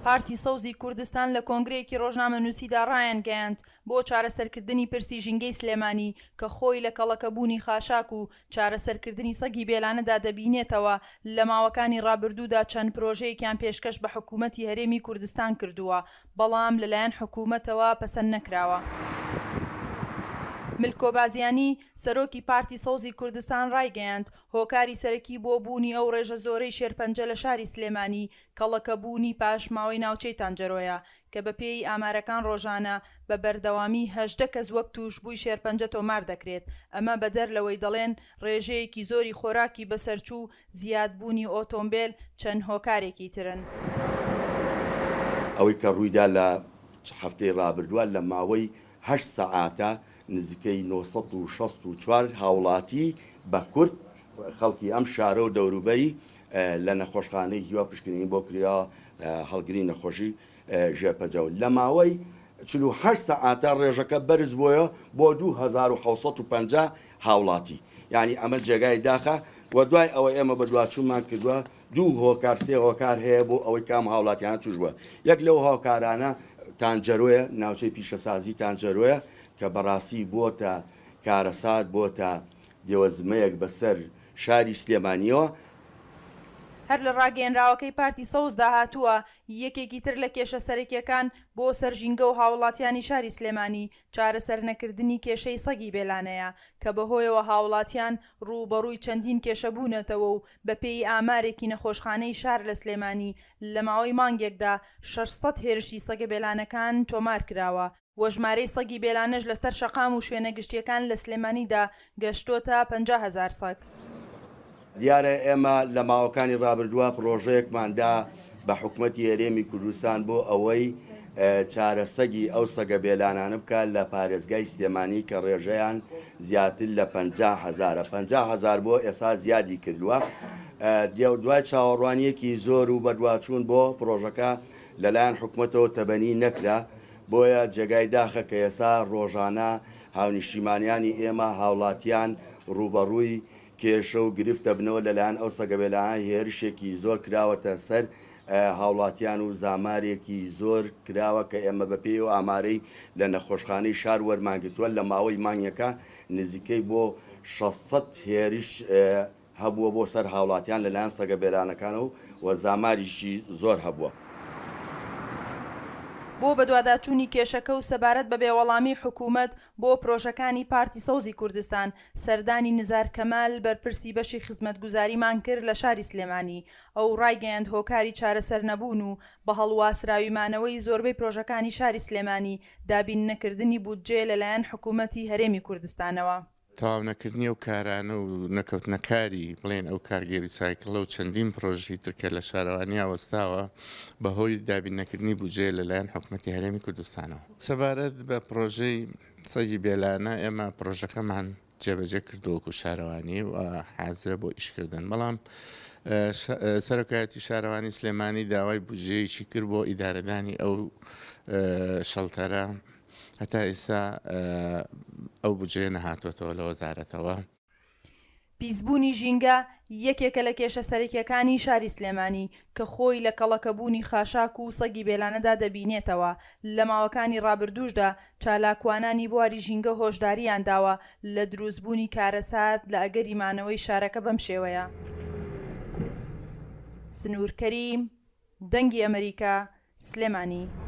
پارتی سەوزی کوردستان لە کۆنگرەیەکی ڕۆژنامە نووسیدا ڕایانگەیاند بۆ چارەسەرکردنی پرسی ژینگەی سلێمانی کە خۆی لە کەڵەکەبوونی خاشاک و چارەسەرکردنی سەگی بێلانەدا دەبینێتەوە لە ماوەکانی ڕابردوودا چەند پرۆژەیەکیان پێشکەش بە حکوومەتی هەرێمی کوردستان کردووە بەڵام لەلایەن حکوومەتەوە پەسەند نەکراوە. ملکۆبازیانی سەرۆکی پارتی سەوزی کوردستان ڕایگەیاند هۆکاری سەرەکی بۆ بوونی ئەو ڕێژە زۆرەی شێرپەنجە لە شاری سلێمانی کەڵەکەبوونی پاش ماوەی ناوچەی تانجەرۆیە کە بە پێی ئامارەکان ڕۆژانە بە بەردەوامی 18 کەس وەک تووشبووی شێرپەنجە تۆمار دەکرێت. ئەمە بەدەر لەوەی دەڵێن ڕێژەیەکی زۆری خۆراکی بەسەرچوو زیادبوونی ئۆتۆمبیل چەند هۆکارێکی ترن. ئەوەی کە ڕوویدا لە هەفتەی ڕابردووە لە ماوەی 8 سەعاتە نزیکەی 964 هاوڵاتی بە کورد خەڵکی ئەم شارە و دەوروبەری لە نەخۆشخانەی هیوا پشکنین بۆ کریا هەڵگری نەخۆشی ژێرپەنجە لە ماوەی 48 سەعاتە ڕێژەکە بەرز بۆیە بۆ 2750 هاوڵاتی یعنی ئەمە جێگای داخە و دوای ئەوەی ئێمە بە دواچوومان کردووە 2 هۆکار 3 هۆکار هەیە بۆ ئەوەی کام هاوڵاتیانە توش بووە. یەک لەو هۆکارانە تانجەرۆیە ناوچەی پیشەسازی تانجەرۆیە کە بەڕاستی بۆتە کارەسات بۆتە دێوەزمەیەک بەسەر شاری سلێمانیەوە. هەر لە ڕاگەیەنراوەکەی پارتی سەوزدا هاتووە یەکێکی تر لە کێشە سەرەکیەکان بۆ سەرژینگە و هاوڵاتیانی شاری سلێمانی چارەسەر نەکردنی کێشەی سەگی بێلانەیە کە بەهۆیەوە هاوڵاتیان ڕووبەڕووی چەندین کێشە بوونەتەوە و بە پێی ئامارێکی نەخۆشخانەی شار لە سلێمانی لە ماوەی مانگێکدا 600 هێرشی سەگە بێلانەکان تۆمار کراوە. وەژمارەی سەگی بێلانەش لەسەر شەقام و شوێنە گشتیەکان لە سلێمانیدا گەشتۆتە 50,000 سەگ. دیارە ئێمە لە ماوەکانی ڕابردووە پرۆژەیەکماندا بە حکوومەتی هەرێمی کوردستان بۆ ئەوەی چارەسەگی ئەو سەگە بێلانانە بکات لە پارێزگای سلێمانی کە ڕێژەیان زیاتر لە 50,000 بۆ ئێستا زیادی کردووە. دوای چاوەڕوانیەکی زۆر و بەدواچوون بۆ پرۆژەکە لەلایەن حکوومەتەوە تەبەنی نەکرا بۆیە جێگای داخە کە ئێستا ڕۆژانە هاونیشتیمانیانی ئێمە هاوڵاتیان ڕوبەڕووی کێشە و گرفتە بنەوە لەلایەن ئەو سەگەبێلانە هێرشێکی زۆر کراوەتە سەر هاوڵاتیان و زامارێکی زۆر کراوە کە ئێمە بەپێی و ئامارەی لە نەخۆشخانەی شار وەرمانگرتووە لە ماوەی مانگەکە نزیکەی بۆ 600 هێرش هەبووە بۆ سەر هاوڵاتیان لەلایەن سەگەبێلانەکانەوە و زاماریشی زۆر هەبووە. بۆ بەدواداچوونی کێشەکە و سەبارەت بە بێوەڵامی حکوومەت بۆ پرۆژەکانی پارتی سەوزی کوردستان سەردانی نزار کەمال بەرپرسی بەشی خزمەتگوزاریمان کرد لە شاری سلێمانی. ئەو ڕایگەیاند هۆکاری چارەسەر نەبوون و بە هەڵواسراویمانەوەی زۆربەی پرۆژەکانی شاری سلێمانی دابین نەکردنی بودجێ لەلایەن حکوومەتی هەرێمی کوردستانەوە. تەواو نەکردنی ئەو کارانە و نەکەوتنەکاری بڵێن ئەو کارگێری سایکڵە و چەندین پرۆژی ترکە لە شارەوانی وەستاوە بەهۆی دابین نەکردنی بودجێ لەلایەن حکوومەتی هەرێمی کوردستانەوە. سەبارەت بە پرۆژەی سەگی بێلانە ئێمە پرۆژەکەمان جێبەجێ کردووەکو شارەوانی و حازرە بۆ ئیشکردن بەڵام سەرۆکایەتی شارەوانی سلێمانی داوای بودجێیەکی کرد بۆ ئیدارەدانی ئەو شەڵتەرە هەتا ئێستا ئەو بودجێ نەهاتوەتەوە لە وەزارەتەوە. پیسبوونی ژینگە یەکێکە لە کێشە سەرەکیەکانی شاری سلێمانی کە خۆی لە کەڵەکەبوونی خاشاک و سەگی بێلانەدا دەبینێتەوە. لە ماوەکانی ڕابردووشدا چالاکوانانی بواری ژینگە هۆشداریان داوە لە دروستبوونی کارەسات لە ئەگەری مانەوەی شارەکە بەم شێوەیە. سنوور کەریم، دەنگی ئەمریکا، سلێمانی.